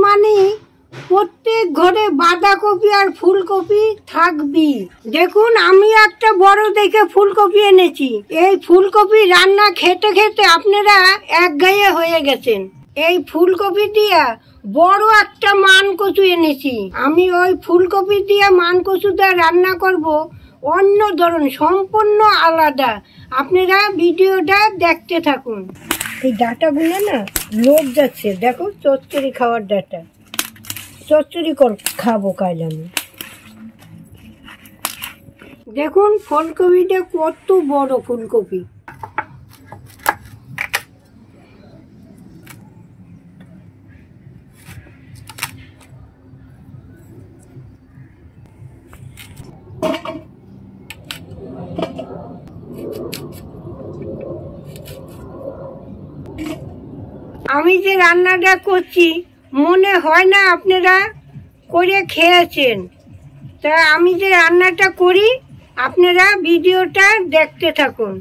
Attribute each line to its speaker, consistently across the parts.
Speaker 1: মানে প্রত্যেক ঘরে বাঁধাকপি আর ফুলকপি থাকবি। দেখুন আমি একটা বড় দেখে ফুলকপি এনেছি। এই ফুলকপি রান্না খেতে খেতে আপনারা একঘেয়ে হয়ে গেছেন। এই ফুলকপি দিয়া বড় একটা মান কচু এনেছি। আমি ওই ফুলকপি দিয়ে মান কচুটা রান্না করব অন্য ধরন, সম্পূর্ণ আলাদা। আপনারা ভিডিওটা দেখতে থাকুন। এই ডাটাগুলো না লোক যাচ্ছে, দেখো চচ্চড়ি খাওয়ার ডাটা। চচ্চড়ি খাবো কাল আমি। দেখুন ফুলকপিটা কত বড় ফুলকপি। আমি যে রান্নাটা করছি মনে হয় না আপনারা করে খেয়েছেন। তা আমি যে রান্নাটা করি আপনারা ভিডিওটা দেখতে থাকুন।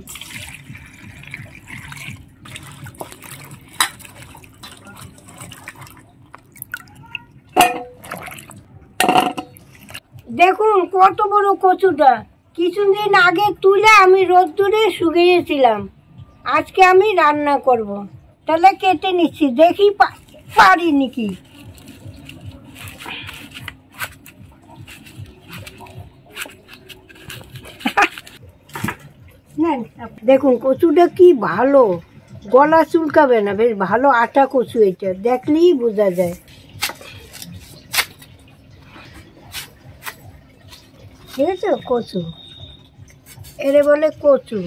Speaker 1: দেখুন কত বড় কচুটা। কিছুদিন আগে তুলে আমি রোদ্দুরে শুকিয়েছিলাম। আজকে আমি রান্না করব। তাহলে কেটে নিচ্ছি, দেখি পারি নাকি। দেখুন কচুটা কি ভালো, গলা চুলকাবে না, বেশ ভালো আটা কচু। এটা দেখলেই বোঝা যায়। ঠিক আছে, কচু এরে বলে কচু।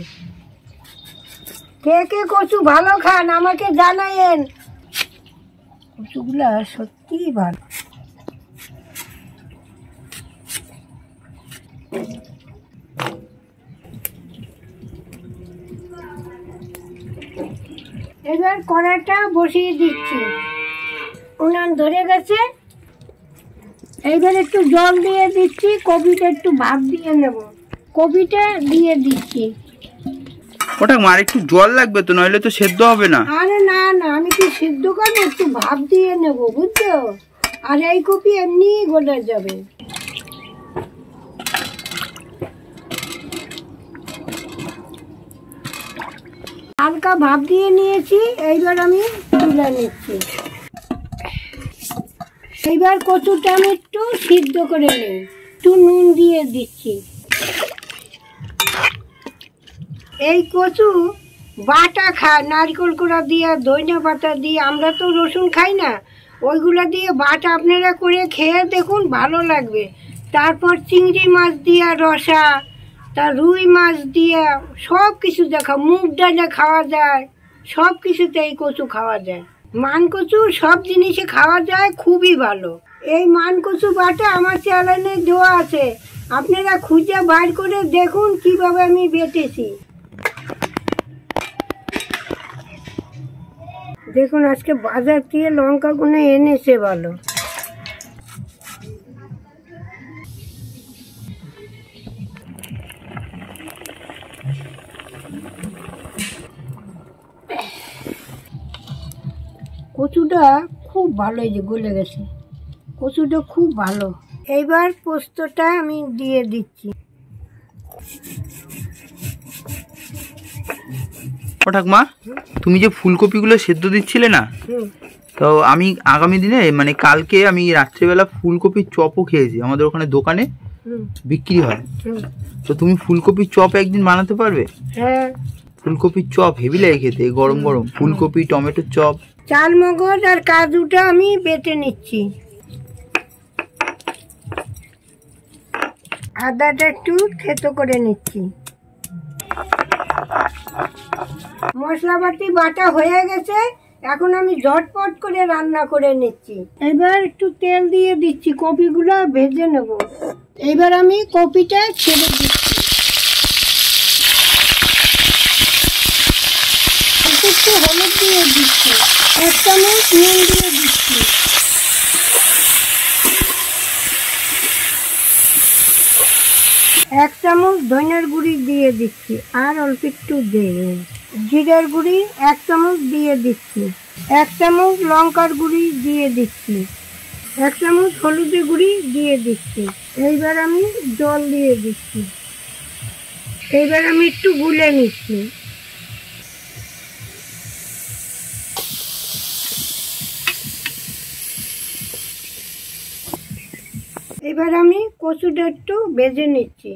Speaker 1: কে কে কচু ভালো খান আমাকে জানায়েন। কচুগুলা সত্যিই ভালো। এবার কড়াইটা বসিয়ে দিচ্ছি। উনান ধরে গেছে। এইবার একটু জল দিয়ে দিচ্ছি। কপিটা একটু ভাপ দিয়ে নেব। কপিটা দিয়ে দিচ্ছি।
Speaker 2: ওটা মার একটু জল লাগবে তো, নইলে তো সেদ্ধ হবে না।
Speaker 1: আরে না না, আমি কি সিদ্ধ করবো, একটু ভাপ দিয়ে নেব, বুঝছো। আর এই কপি এমনি গলে যাবে। হালকা ভাপ দিয়ে নিয়েছি। এইবার আমি তুলে নিচ্ছি। এইবার কচুটা আমি একটু সিদ্ধ করে নিই। একটু নুন দিয়ে দিচ্ছি। এই কচু বাটা খায়, নারকেল কোড়া দিয়ে, ধনিয়া পাতা দিয়ে। আমরা তো রসুন খাই না, ওইগুলো দিয়ে বাটা আপনারা করে খেয়ে দেখুন, ভালো লাগবে। তারপর চিংড়ি মাছ দিয়ে রসা, তা রুই মাছ দিয়ে সব কিছু দেখা, মুগ ডালে খাওয়া যায়, সব কিছুতে এই কচু খাওয়া যায়। মান কচু সব জিনিসে খাওয়া যায়, খুবই ভালো। এই মান কচু বাটা আমার চ্যানেলে দেওয়া আছে, আপনারা খুঁজে বাইর করে দেখুন কিভাবে আমি বেটেছি। দেখুন আজকে বাজার থেকে লঙ্কাগুলো এনেছে ভালো। কচুটা খুব ভালো, এই যে গলে গেছে। কচুটা খুব ভালো। এইবার পোস্তটা আমি দিয়ে দিচ্ছি।
Speaker 2: ও ঠাকুমা, তুমি যে ফুলকপিগুলো সেদ্ধ দিচ্ছিলে না, তো আমি আগামী দিনে মানে কালকে আমি রাত্রিবেলা ফুলকপির চপও খেয়েছি। আমাদের ওখানে দোকানে বিক্রি হয়। তো তুমি ফুলকপির চপ একদিন বানাতে পারবে?
Speaker 1: হ্যাঁ,
Speaker 2: ফুলকপির চপ হেভি লাগে খেতে, গরম গরম ফুলকপি টমেটোর চপ।
Speaker 1: চাল মগজ আর কাজুটা আমি বেটে নিচ্ছি। আদাটা একটু থেতো করে নিচ্ছি। মশলাপাতি বাটা হয়ে গেছে, এখন আমি ঝটপট করে রান্না করে নিচ্ছি। এবার একটু তেল দিয়ে দিচ্ছি, কপিগুলো ভেজে নেব। এবার আমি কপিটা ছেড়ে দিচ্ছি। একটু হলুদ দিয়ে দিচ্ছি, 1 চামচ নুন দিয়ে দিচ্ছি। এক চামচ ধনিয়ার গুঁড়ি দিয়ে দিচ্ছি, আর অল্প একটু দিয়ে জিরার গুঁড়ি 1 চামচ দিয়ে দিচ্ছি। 1 চামচ লঙ্কার গুঁড়ি দিয়ে দিচ্ছি, 1 চামচ হলুদের গুঁড়ি দিয়ে দিচ্ছি। এইবার আমি জল দিয়ে দিচ্ছি। এইবার আমি একটু গুলে নিচ্ছি। এবার আমি কচুটা একটু ভেজে নিচ্ছি।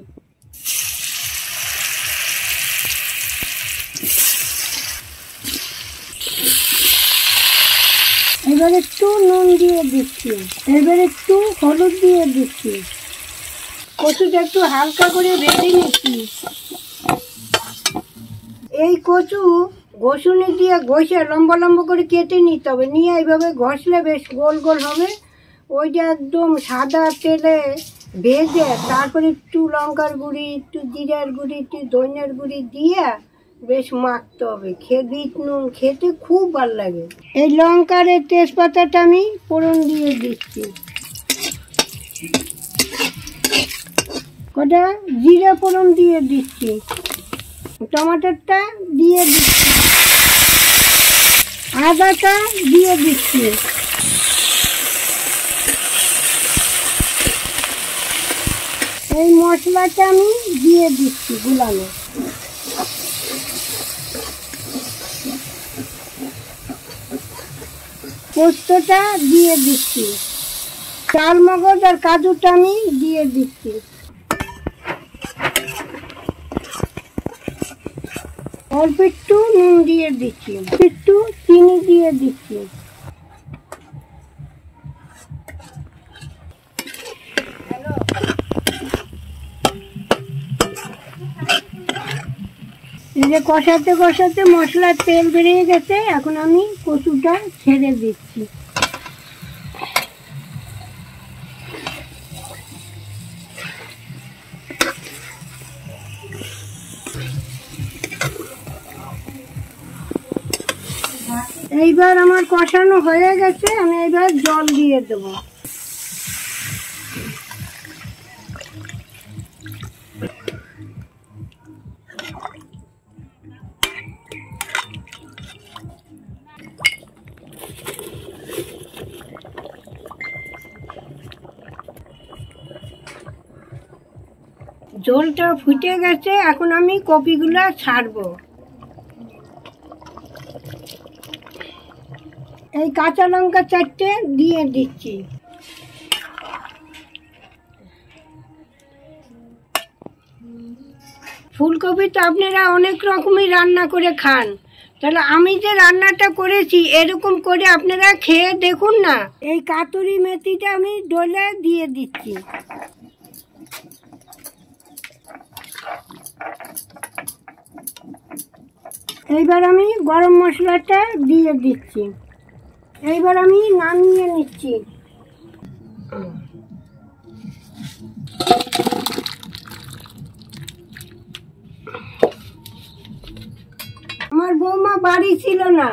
Speaker 1: এবার একটু নুন দিয়ে দিচ্ছি, এবার একটু হলুদ দিয়ে দিচ্ছি। কচুটা একটু হালকা করে ভেজে নিচ্ছি। এই কচু ঘষুনি দিয়ে ঘষে লম্বা লম্বা করে কেটে নিতে হবে, নিয়ে এইভাবে ঘষলে বেশ গোল গোল হবে। ওইটা একদম সাদা তেলে ভেজে তারপরে একটু লঙ্কার গুঁড়ি, একটু জিরার গুঁড়ি, একটু ধনিয়ার গুঁড়ি দিয়ে বেশ মাখতে হবে। বিট নুন খেতে খুব ভালো লাগে। এই লঙ্কার এই তেজপাতাটা আমি ফোড়ন দিয়ে দিচ্ছি। কটা জিরা ফোড়ন দিয়ে দিচ্ছি, টমাটোটা দিয়ে দিচ্ছি, আদাটা দিয়ে দিচ্ছি। এই মশলাটা আমি দিয়ে দিচ্ছি গুলানো। পোস্তটা দিয়ে দিচ্ছি, চাল মগজ আর কাজুটা আমি দিয়ে দিচ্ছি। অল্প একটু নুন দিয়ে দিচ্ছি, একটু চিনি দিয়ে দিচ্ছি। এই যে কষাতে কষাতে মশলার তেল বেরিয়ে গেছে, এখন আমি কচুটা ছেড়ে দিচ্ছি। এইবার আমার কষানো হয়ে গেছে, আমি এইবার জল দিয়ে দেবো। ঝোলটা ফুটে গেছে, এখন আমি কপিগুলো ছাড়বো। এই কাঁচা লঙ্কা 4টে দিয়ে দিচ্ছি। ফুলকপি তো আপনারা অনেক রকমই রান্না করে খান, তাহলে আমি যে রান্নাটা করেছি এরকম করে আপনারা খেয়ে দেখুন না। এই কাতুরি মেথিটা আমি ডলে দিয়ে দিচ্ছি। এইবার আমি গরম মশলাটা দিয়ে দিচ্ছি। এইবার আমি নামিয়ে নিচ্ছি। আমার বৌমা বাড়ি ছিল না,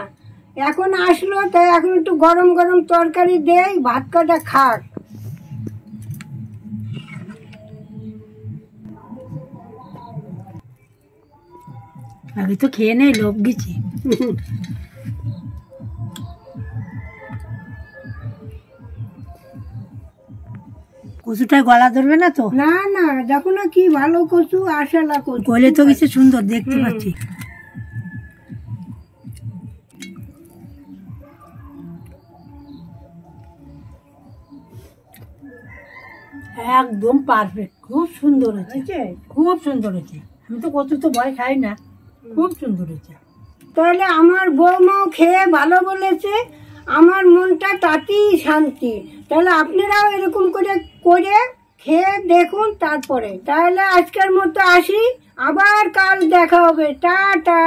Speaker 1: এখন আসলো, তাই এখন একটু গরম গরম তরকারি দেই, ভাত কটা খাক।
Speaker 3: আমি তো খেয়ে নেই, লোভ গেছি। কচুটা গলা ধরবে না তো?
Speaker 1: না না, দেখো না কি ভালো কচু, আশালা কচু,
Speaker 3: গলে তো কিছু সুন্দর দেখতে পাচ্ছি। একদম পারফেক্ট, খুব সুন্দর হয়েছে, খুব সুন্দর হয়েছে। আমি তো কচু তো ভয় খাই না, খুব সুন্দর হয়েছে।
Speaker 1: তাহলে আমার বৌমাও খেয়ে ভালো বলেছে, আমার মনটা তাতেই শান্তি। তাহলে আপনারাও এরকম করে করে খেয়ে দেখুন তারপরে। তাহলে আজকের মতো আসি, আবার কাল দেখা হবে। টাটা।